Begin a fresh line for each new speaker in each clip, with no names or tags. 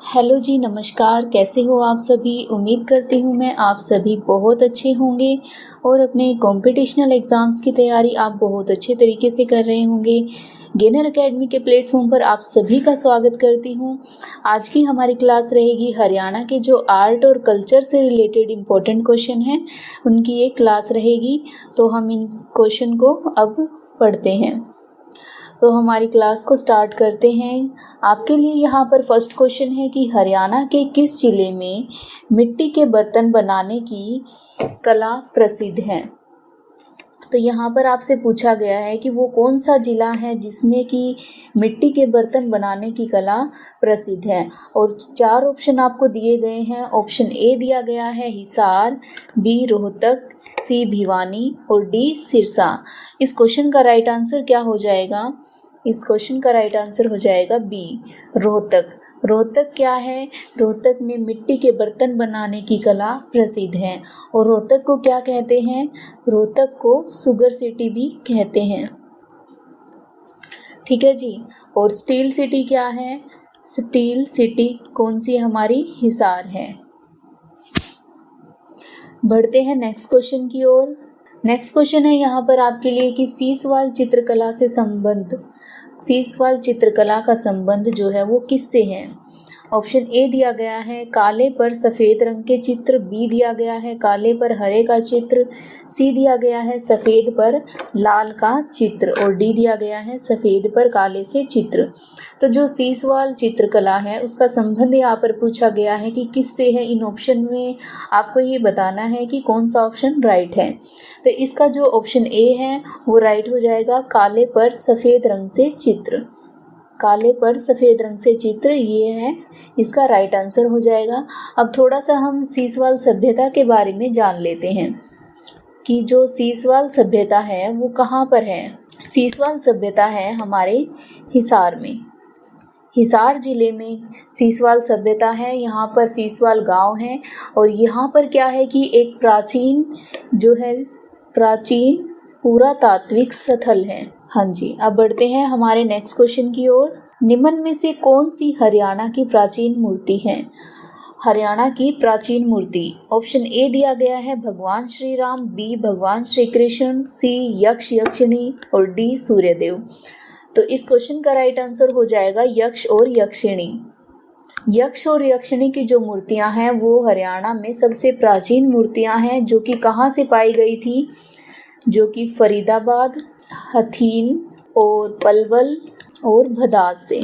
Hello जी, नमस्कार। कैसे हो आप सभी? उम्मीद करती हूँ मैं आप सभी बहुत अच्छे होंगे और अपने कॉम्पिटिशनल एग्ज़ाम्स की तैयारी आप बहुत अच्छे तरीके से कर रहे होंगे। गेनर एकेडमी के प्लेटफॉर्म पर आप सभी का स्वागत करती हूँ। आज की हमारी क्लास रहेगी हरियाणा के जो आर्ट और कल्चर से रिलेटेड इम्पोर्टेंट क्वेश्चन हैं उनकी एक क्लास रहेगी। तो हम इन क्वेश्चन को अब पढ़ते हैं। तो हमारी क्लास को स्टार्ट करते हैं। आपके लिए यहाँ पर फर्स्ट क्वेश्चन है कि हरियाणा के किस जिले में मिट्टी के बर्तन बनाने की कला प्रसिद्ध है। तो यहाँ पर आपसे पूछा गया है कि वो कौन सा जिला है जिसमें कि मिट्टी के बर्तन बनाने की कला प्रसिद्ध है। और 4 ऑप्शन आपको दिए गए हैं। ऑप्शन ए दिया गया है हिसार, बी रोहतक, सी भिवानी और डी सिरसा। इस क्वेश्चन का राइट आंसर क्या हो जाएगा? इस क्वेश्चन का राइट आंसर हो जाएगा बी रोहतक। रोहतक क्या है? रोहतक में मिट्टी के बर्तन बनाने की कला प्रसिद्ध है। और रोहतक को क्या कहते हैं? रोहतक को शुगर सिटी भी कहते हैं। ठीक है जी। और स्टील सिटी क्या है? स्टील सिटी कौन सी हमारी? हिसार है। बढ़ते हैं नेक्स्ट क्वेश्चन की ओर। नेक्स्ट क्वेश्चन है यहाँ पर आपके लिए कि सीसवाल चित्रकला से संबंध, सीसवाल चित्रकला का संबंध जो है वो किससे है? ऑप्शन ए दिया गया है काले पर सफ़ेद रंग के चित्र, बी दिया गया है काले पर हरे का चित्र, सी दिया गया है सफ़ेद पर लाल का चित्र और डी दिया गया है सफ़ेद पर काले से चित्र। तो जो सीसवाल चित्रकला है उसका संबंध यहाँ पर पूछा गया है कि किससे है। इन ऑप्शन में आपको ये बताना है कि कौन सा ऑप्शन राइट है। तो इसका जो ऑप्शन ए है वो राइट हो जाएगा, काले पर सफ़ेद रंग से चित्र। काले पर सफ़ेद रंग से चित्र, ये है इसका राइट आंसर हो जाएगा। अब थोड़ा सा हम सीसवाल सभ्यता के बारे में जान लेते हैं कि जो सीसवाल सभ्यता है वो कहाँ पर है। सीसवाल सभ्यता है हमारे हिसार में। हिसार जिले में सीसवाल सभ्यता है। यहाँ पर सीसवाल गांव है और यहाँ पर क्या है कि एक प्राचीन जो है प्राचीन पुरातात्विक स्थल है। हाँ जी। अब बढ़ते हैं हमारे नेक्स्ट क्वेश्चन की ओर। निम्न में से कौन सी हरियाणा की प्राचीन मूर्ति है? हरियाणा की प्राचीन मूर्ति। ऑप्शन ए दिया गया है भगवान श्री राम, बी भगवान श्री कृष्ण, सी यक्ष यक्षिणी और डी सूर्यदेव। तो इस क्वेश्चन का राइट आंसर हो जाएगा यक्ष और यक्षिणी। यक्ष और यक्षिणी की जो मूर्तियां हैं वो हरियाणा में सबसे प्राचीन मूर्तियां हैं जो कि कहाँ से पाई गई थी? जो कि फरीदाबाद, हथीन और पलवल और भदास से।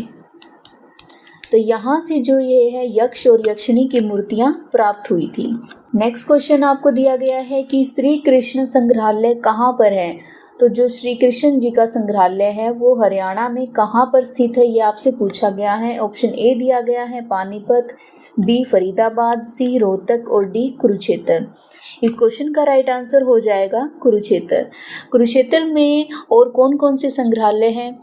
तो यहाँ से जो ये है यक्ष और यक्षिणी की मूर्तियाँ प्राप्त हुई थी। नेक्स्ट क्वेश्चन आपको दिया गया है कि श्री कृष्ण संग्रहालय कहाँ पर है। तो जो श्री कृष्ण जी का संग्रहालय है वो हरियाणा में कहाँ पर स्थित है, ये आपसे पूछा गया है। ऑप्शन ए दिया गया है पानीपत, बी फरीदाबाद, सी रोहतक और डी कुरुक्षेत्र। इस क्वेश्चन का राइट आंसर हो जाएगा कुरुक्षेत्र। कुरुक्षेत्र में और कौन कौन से संग्रहालय हैं?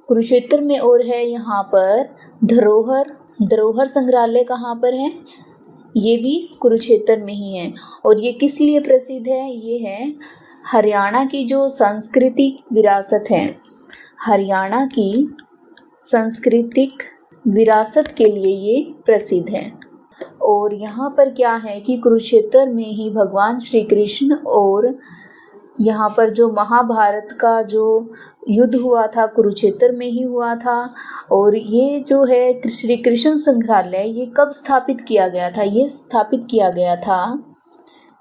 कुरुक्षेत्र में और है यहाँ पर धरोहर संग्रहालय कहाँ पर है? ये भी कुरुक्षेत्र में ही है। और ये किस लिए प्रसिद्ध है? ये है हरियाणा की जो सांस्कृतिक विरासत है, हरियाणा की सांस्कृतिक विरासत के लिए ये प्रसिद्ध है। और यहाँ पर क्या है कि कुरुक्षेत्र में ही भगवान श्री कृष्ण और यहाँ पर जो महाभारत का जो युद्ध हुआ था कुरुक्षेत्र में ही हुआ था। और ये जो है श्री कृष्ण संग्रहालय ये कब स्थापित किया गया था? ये स्थापित किया गया था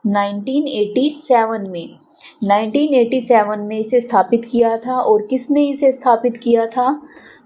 1987 में। 1987 में इसे स्थापित किया था। और किसने इसे स्थापित किया था?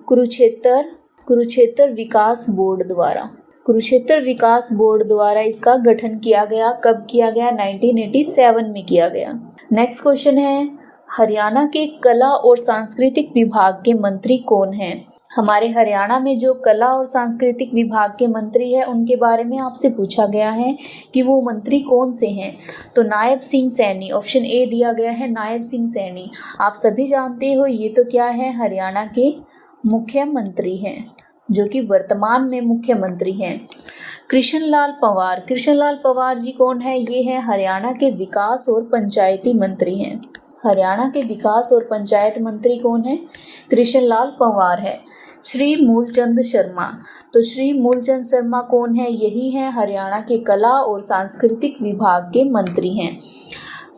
कुरुक्षेत्र विकास बोर्ड द्वारा। कुरुक्षेत्र विकास बोर्ड द्वारा इसका गठन किया गया। कब किया गया? 1987 में किया गया। नेक्स्ट क्वेश्चन है हरियाणा के कला और सांस्कृतिक विभाग के मंत्री कौन हैं? हमारे हरियाणा में जो कला और सांस्कृतिक विभाग के मंत्री हैं उनके बारे में आपसे पूछा गया है कि वो मंत्री कौन से हैं। तो नायब सिंह सैनी, ऑप्शन ए दिया गया है नायब सिंह सैनी। आप सभी जानते हो ये तो क्या है? हरियाणा के मुख्यमंत्री हैं जो कि वर्तमान में मुख्यमंत्री हैं। कृष्णलाल पंवार जी कौन है? ये है हरियाणा के विकास और पंचायती मंत्री हैं। हरियाणा के विकास और पंचायत मंत्री कौन है? कृष्णलाल पंवार है। श्री मूलचंद शर्मा, तो श्री मूलचंद शर्मा कौन है? यही है हरियाणा के कला और सांस्कृतिक विभाग के मंत्री हैं।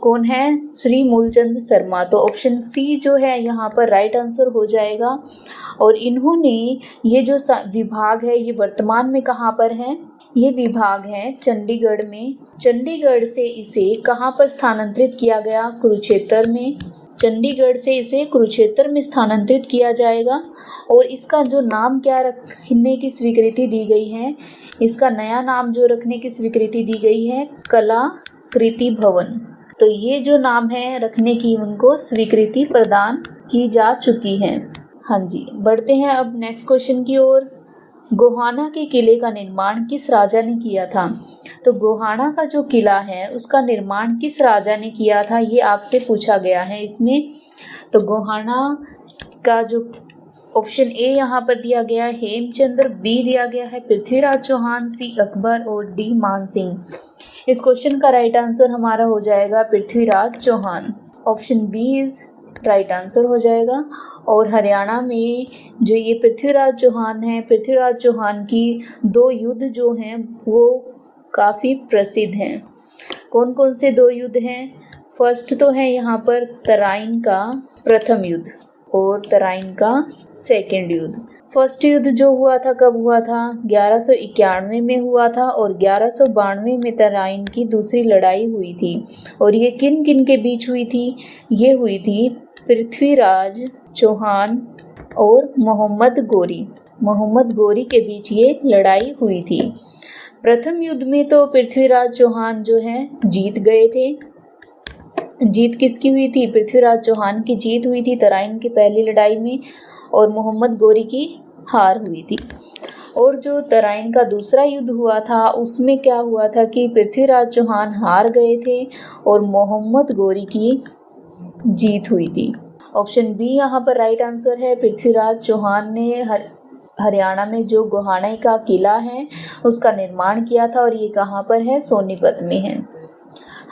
कौन है? श्री मूलचंद शर्मा। तो ऑप्शन सी जो है यहाँ पर राइट आंसर हो जाएगा। और इन्होंने ये जो विभाग है ये वर्तमान में कहाँ पर है? ये विभाग है चंडीगढ़ में। चंडीगढ़ से इसे कहाँ पर स्थानांतरित किया गया? कुरुक्षेत्र में। चंडीगढ़ से इसे कुरुक्षेत्र में स्थानांतरित किया जाएगा। और इसका जो नाम क्या रखने की स्वीकृति दी गई है? इसका नया नाम जो रखने की स्वीकृति दी गई है, कलाकृति भवन। तो ये जो नाम है रखने की उनको स्वीकृति प्रदान की जा चुकी है। हाँ जी, बढ़ते हैं अब नेक्स्ट क्वेश्चन की ओर। गोहाना के किले का निर्माण किस राजा ने किया था? तो गोहाना का जो किला है उसका निर्माण किस राजा ने किया था, ये आपसे पूछा गया है इसमें। तो गोहाना का जो ऑप्शन ए यहाँ पर दिया गया है हेमचंद्र, बी दिया गया है पृथ्वीराज चौहान, सी अकबर और डी मान सिंह। इस क्वेश्चन का राइट आंसर हमारा हो जाएगा Prithviraj Chauhan. Option B is right answer हो जाएगा। और हरियाणा में जो ये पृथ्वीराज चौहान है, पृथ्वीराज चौहान की 2 युद्ध जो हैं वो काफ़ी प्रसिद्ध हैं। कौन कौन से 2 युद्ध हैं? फर्स्ट तो है यहाँ पर तराइन का प्रथम युद्ध और तराइन का सेकंड युद्ध। फर्स्ट युद्ध जो हुआ था कब हुआ था? 1191 में हुआ था और 1192 में तराइन की दूसरी लड़ाई हुई थी। और ये किन किन के बीच हुई थी? ये हुई थी पृथ्वीराज चौहान और मोहम्मद गोरी के बीच ये लड़ाई हुई थी। प्रथम युद्ध में तो पृथ्वीराज चौहान जो है जीत गए थे। जीत किसकी हुई थी? पृथ्वीराज चौहान की जीत हुई थी तराइन की पहली लड़ाई में और मोहम्मद गोरी की हार हुई थी। और जो तराइन का दूसरा युद्ध हुआ था उसमें क्या हुआ था कि पृथ्वीराज चौहान हार गए थे और मोहम्मद गोरी की जीत हुई थी। ऑप्शन बी यहाँ पर राइट आंसर है। पृथ्वीराज चौहान ने हरियाणा में जो गोहाना का किला है उसका निर्माण किया था और ये कहाँ पर है? सोनीपत में है।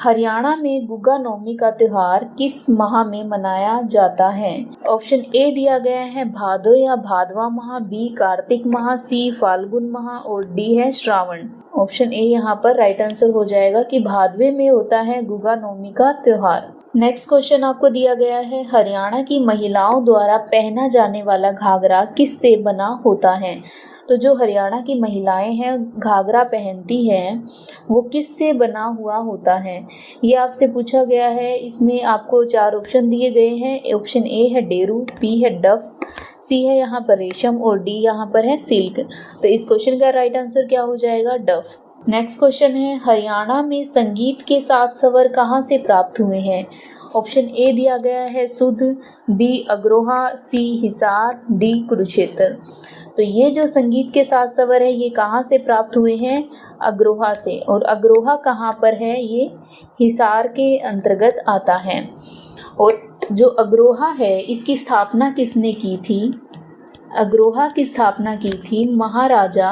हरियाणा में गुग्गा नवमी का त्यौहार किस माह में मनाया जाता है? ऑप्शन ए दिया गया है भादो या भादवा माह, बी कार्तिक माह, सी फाल्गुन माह और डी है श्रावण। ऑप्शन ए यहाँ पर राइट आंसर हो जाएगा कि भादवे में होता है गुग्गा नवमी का त्यौहार। नेक्स्ट क्वेश्चन आपको दिया गया है हरियाणा की महिलाओं द्वारा पहना जाने वाला घाघरा किससे बना होता है? तो जो हरियाणा की महिलाएं हैं घाघरा पहनती हैं वो किससे बना हुआ होता है, ये आपसे पूछा गया है। इसमें आपको 4 ऑप्शन दिए गए हैं। ऑप्शन ए है डेरू, बी है डफ, सी है यहाँ पर रेशम और डी यहाँ पर है सिल्क। तो इस क्वेश्चन का राइट आंसर क्या हो जाएगा? डफ। नेक्स्ट क्वेश्चन है हरियाणा में संगीत के 7 स्वर कहाँ से प्राप्त हुए हैं? ऑप्शन ए दिया गया है सुध, बी अग्रोहा, सी हिसार, डी कुरुक्षेत्र। तो ये जो संगीत के 7 स्वर है ये कहाँ से प्राप्त हुए हैं? अग्रोहा से। और अग्रोहा कहाँ पर है? ये हिसार के अंतर्गत आता है। और जो अग्रोहा है इसकी स्थापना किसने की थी? अग्रोहा की स्थापना की थी महाराजा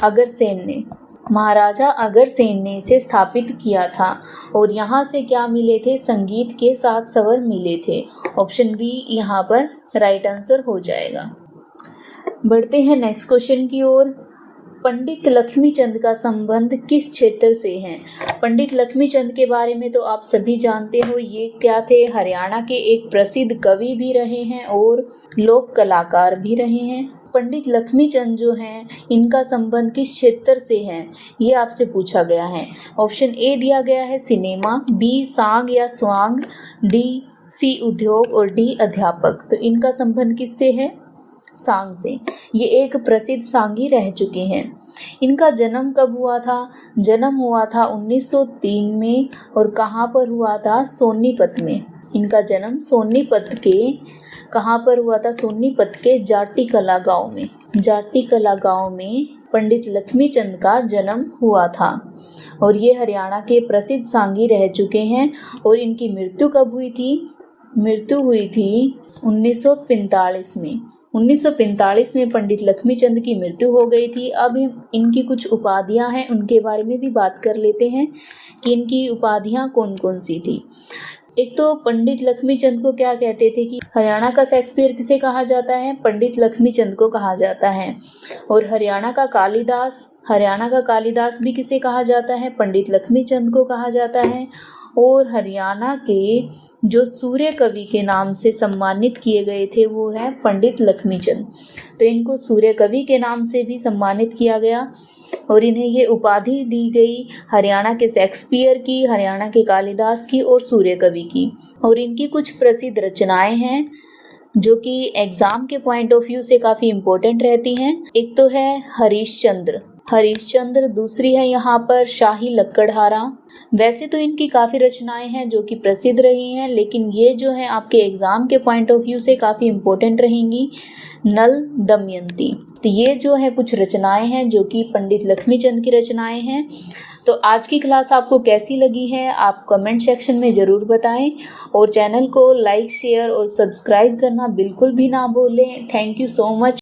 अग्रसेन ने। महाराजा अग्रसेन ने इसे स्थापित किया था और यहाँ से क्या मिले थे? संगीत के 7 स्वर मिले थे। ऑप्शन बी यहाँ पर राइट आंसर हो जाएगा। बढ़ते हैं नेक्स्ट क्वेश्चन की ओर। पंडित लक्ष्मीचंद का संबंध किस क्षेत्र से है? पंडित लक्ष्मीचंद के बारे में तो आप सभी जानते हो, ये क्या थे? हरियाणा के एक प्रसिद्ध कवि भी रहे हैं और लोक कलाकार भी रहे हैं। पंडित लक्ष्मीचंद जो हैं इनका संबंध किस क्षेत्र से है ये आपसे पूछा गया है। ऑप्शन ए दिया गया है सिनेमा, बी सांग या स्वांग, डी सी उद्योग और डी अध्यापक। तो इनका संबंध किससे है? सांग से। ये एक प्रसिद्ध सांगी रह चुके हैं। इनका जन्म कब हुआ था? जन्म हुआ था 1903 में और कहाँ पर हुआ था? सोनीपत में। इनका जन्म सोनीपत के कहाँ पर हुआ था? सोनीपत के जाटी कला गांव में। जाटी कला गांव में पंडित लक्ष्मीचंद का जन्म हुआ था और ये हरियाणा के प्रसिद्ध सांगी रह चुके हैं। और इनकी मृत्यु कब हुई थी? मृत्यु हुई थी 1945 में। 1945 में पंडित लक्ष्मीचंद की मृत्यु हो गई थी। अब इनकी कुछ उपाधियां हैं, उनके बारे में भी बात कर लेते हैं कि इनकी उपाधियां कौन कौन सी थी। एक तो पंडित लक्ष्मीचंद को क्या कहते थे कि हरियाणा का शेक्सपियर किसे कहा जाता है, पंडित लक्ष्मीचंद को कहा जाता है। और हरियाणा का कालिदास भी किसे कहा जाता है, पंडित लक्ष्मीचंद को कहा जाता है। और हरियाणा के जो सूर्य कवि के नाम से सम्मानित किए गए थे वो है पंडित लक्ष्मीचंद, तो इनको सूर्य कवि के नाम से भी सम्मानित किया गया और इन्हें ये उपाधि दी गई हरियाणा के शेक्सपियर की, हरियाणा के कालिदास की और सूर्य कवि की। और इनकी कुछ प्रसिद्ध रचनाएं हैं जो कि एग्जाम के पॉइंट ऑफ व्यू से काफ़ी इम्पोर्टेंट रहती हैं। एक तो है हरिश्चंद्र, दूसरी है यहाँ पर शाही लक्कड़हारा। वैसे तो इनकी काफ़ी रचनाएं हैं जो कि प्रसिद्ध रही हैं, लेकिन ये जो है आपके एग्ज़ाम के पॉइंट ऑफ व्यू से काफ़ी इम्पोर्टेंट रहेंगी, नल दमयंती। तो ये जो है कुछ रचनाएं हैं जो कि पंडित लक्ष्मीचंद की रचनाएं हैं। तो आज की क्लास आपको कैसी लगी है आप कमेंट सेक्शन में ज़रूर बताएं और चैनल को लाइक, शेयर और सब्सक्राइब करना बिल्कुल भी ना भूलें। Thank you so much.